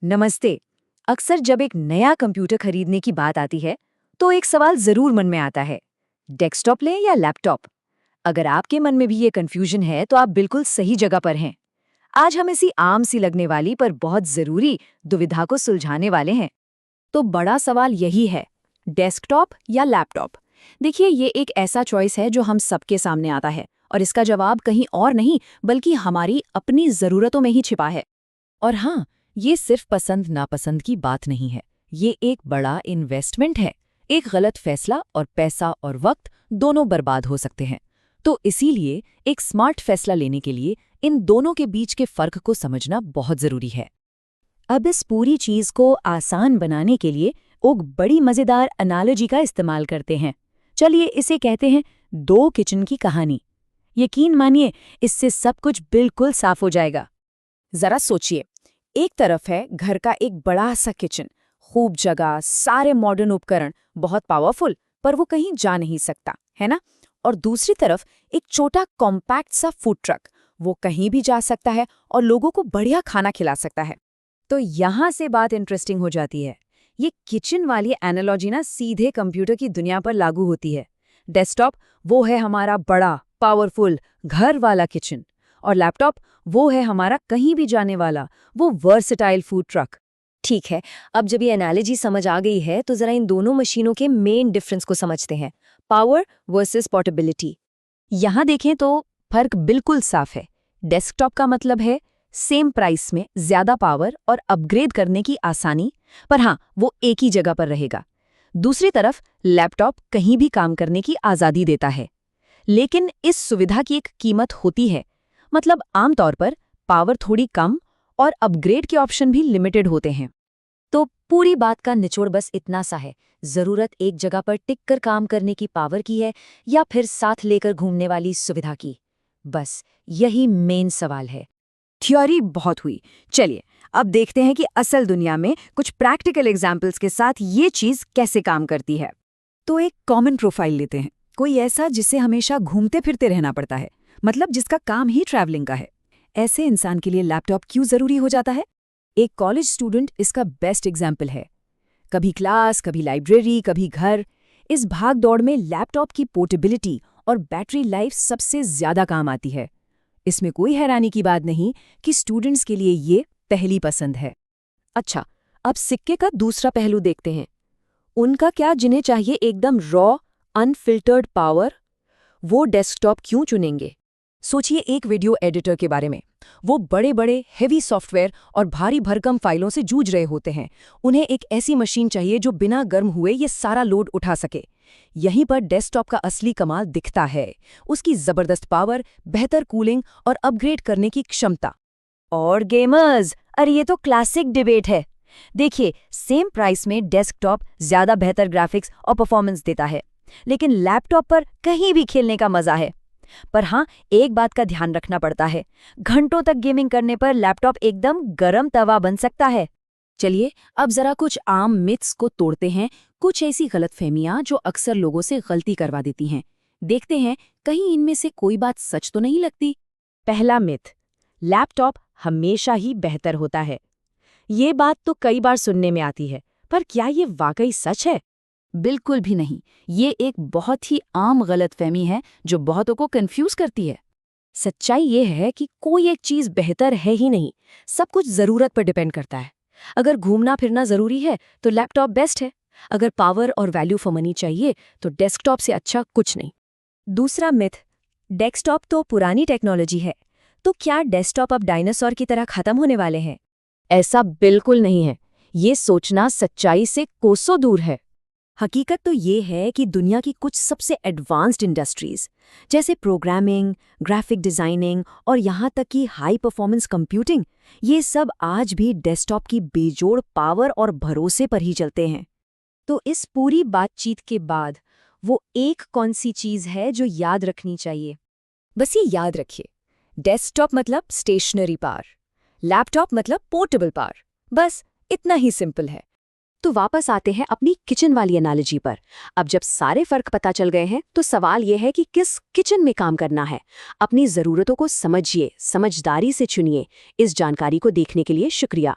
नमस्ते। अक्सर जब एक नया कंप्यूटर खरीदने की बात आती है तो एक सवाल जरूर मन में आता है, डेस्कटॉप लें या लैपटॉप। अगर आपके मन में भी ये कंफ्यूजन है तो आप बिल्कुल सही जगह पर हैं। आज हम इसी आम सी लगने वाली पर बहुत जरूरी दुविधा को सुलझाने वाले हैं। तो बड़ा सवाल यही है, डेस्कटॉप या लैपटॉप। देखिए, ये एक ऐसा चॉइस है जो हम सबके सामने आता है और इसका जवाब कहीं और नहीं बल्कि हमारी अपनी ज़रूरतों में ही छिपा है। और हाँ, ये सिर्फ पसंद नापसंद की बात नहीं है, ये एक बड़ा इन्वेस्टमेंट है। एक गलत फैसला और पैसा और वक्त दोनों बर्बाद हो सकते हैं। तो इसीलिए एक स्मार्ट फैसला लेने के लिए इन दोनों के बीच के फर्क को समझना बहुत जरूरी है। अब इस पूरी चीज को आसान बनाने के लिए एक बड़ी मजेदार एनालॉजी का इस्तेमाल करते हैं। चलिए इसे कहते हैं दो किचन की कहानी। यकीन मानिए, इससे सब कुछ बिल्कुल साफ हो जाएगा। जरा सोचिए, एक तरफ है घर का एक बड़ा सा किचन, खूब जगह, सारे मॉडर्न उपकरण, बहुत पावरफुल, पर वो कहीं जा नहीं सकता, है ना? और दूसरी तरफ एक छोटा कॉम्पैक्ट सा फूड ट्रक, वो कहीं भी जा सकता है और लोगों को बढ़िया खाना खिला सकता है। तो यहाँ से बात इंटरेस्टिंग हो जाती है। ये किचन वाली एनालॉजी ना सीधे कंप्यूटर की दुनिया पर लागू होती है। डेस्कटॉप वो है हमारा बड़ा, पावरफुल, घर वाला किचन, और लैपटॉप वो है हमारा कहीं भी जाने वाला, वो वर्सेटाइल फूड ट्रक। ठीक है, अब जब ये एनालॉजी समझ आ गई है तो जरा इन दोनों मशीनों के मेन डिफरेंस को समझते हैं, पावर वर्सेस पोर्टेबिलिटी। यहाँ देखें तो फर्क बिल्कुल साफ है। डेस्कटॉप का मतलब है सेम प्राइस में ज्यादा पावर और अपग्रेड करने की आसानी, पर हाँ, वो एक ही जगह पर रहेगा। दूसरी तरफ लैपटॉप कहीं भी काम करने की आज़ादी देता है, लेकिन इस सुविधा की एक कीमत होती है। मतलब आमतौर पर पावर थोड़ी कम और अपग्रेड के ऑप्शन भी लिमिटेड होते हैं। तो पूरी बात का निचोड़ बस इतना सा है, जरूरत एक जगह पर टिक कर काम करने की पावर की है या फिर साथ लेकर घूमने वाली सुविधा की। बस यही मेन सवाल है। थ्योरी बहुत हुई, चलिए अब देखते हैं कि असल दुनिया में कुछ प्रैक्टिकल एग्जाम्पल्स के साथ ये चीज कैसे काम करती है। तो एक कॉमन प्रोफाइल लेते हैं, कोई ऐसा जिसे हमेशा घूमते फिरते रहना पड़ता है, मतलब जिसका काम ही ट्रैवलिंग का है। ऐसे इंसान के लिए लैपटॉप क्यों जरूरी हो जाता है? एक कॉलेज स्टूडेंट इसका बेस्ट एग्जाम्पल है। कभी क्लास, कभी लाइब्रेरी, कभी घर। इस भाग दौड़ में लैपटॉप की पोर्टेबिलिटी और बैटरी लाइफ सबसे ज्यादा काम आती है। इसमें कोई हैरानी की बात नहीं कि स्टूडेंट्स के लिए ये पहली पसंद है। अच्छा, अब सिक्के का दूसरा पहलू देखते हैं। उनका क्या, जिन्हें चाहिए एकदम रॉ अनफिल्टर्ड पावर, वो डेस्कटॉप क्यों चुनेंगे? सोचिए एक वीडियो एडिटर के बारे में। वो बड़े बड़े हेवी सॉफ्टवेयर और भारी भरकम फाइलों से जूझ रहे होते हैं। उन्हें एक ऐसी मशीन चाहिए जो बिना गर्म हुए ये सारा लोड उठा सके। यहीं पर डेस्कटॉप का असली कमाल दिखता है, उसकी जबरदस्त पावर, बेहतर कूलिंग और अपग्रेड करने की क्षमता। और गेमर्स, अरे ये तो क्लासिक डिबेट है। देखिए, सेम प्राइस में डेस्कटॉप ज्यादा बेहतर ग्राफिक्स और परफॉर्मेंस देता है, लेकिन लैपटॉप पर कहीं भी खेलने का मजा है। पर हाँ, एक बात का ध्यान रखना पड़ता है, घंटों तक गेमिंग करने पर लैपटॉप एकदम गरम तवा बन सकता है। चलिए अब जरा कुछ आम मिथ्स को तोड़ते हैं, कुछ ऐसी गलतफहमियां जो अक्सर लोगों से गलती करवा देती हैं। देखते हैं कहीं इनमें से कोई बात सच तो नहीं लगती। पहला मिथ, लैपटॉप हमेशा ही बेहतर होता है। ये बात तो कई बार सुनने में आती है, पर क्या ये वाकई सच है? बिल्कुल भी नहीं। ये एक बहुत ही आम गलतफहमी है जो बहुतों को कंफ्यूज करती है। सच्चाई ये है कि कोई एक चीज बेहतर है ही नहीं, सब कुछ जरूरत पर डिपेंड करता है। अगर घूमना फिरना जरूरी है तो लैपटॉप बेस्ट है। अगर पावर और वैल्यू फॉर मनी चाहिए तो डेस्कटॉप से अच्छा कुछ नहीं। दूसरा मिथ, डेस्कटॉप तो पुरानी टेक्नोलॉजी है, तो क्या डेस्कटॉप अब डायनासोर की तरह खत्म होने वाले हैं? ऐसा बिल्कुल नहीं है। ये सोचना सच्चाई से कोसों दूर है। हकीकत तो ये है कि दुनिया की कुछ सबसे एडवांस्ड इंडस्ट्रीज जैसे प्रोग्रामिंग, ग्राफिक डिजाइनिंग और यहाँ तक कि हाई परफॉर्मेंस कंप्यूटिंग, ये सब आज भी डेस्कटॉप की बेजोड़ पावर और भरोसे पर ही चलते हैं। तो इस पूरी बातचीत के बाद वो एक कौन सी चीज है जो याद रखनी चाहिए? बस ये याद रखिए, डेस्कटॉप मतलब स्टेशनरी पावर, लैपटॉप मतलब पोर्टेबल पावर। बस इतना ही सिंपल है। तो वापस आते हैं अपनी किचन वाली एनालॉजी पर। अब जब सारे फर्क पता चल गए हैं तो सवाल यह है कि किस किचन में काम करना है। अपनी ज़रूरतों को समझिए, समझदारी से चुनिए। इस जानकारी को देखने के लिए शुक्रिया।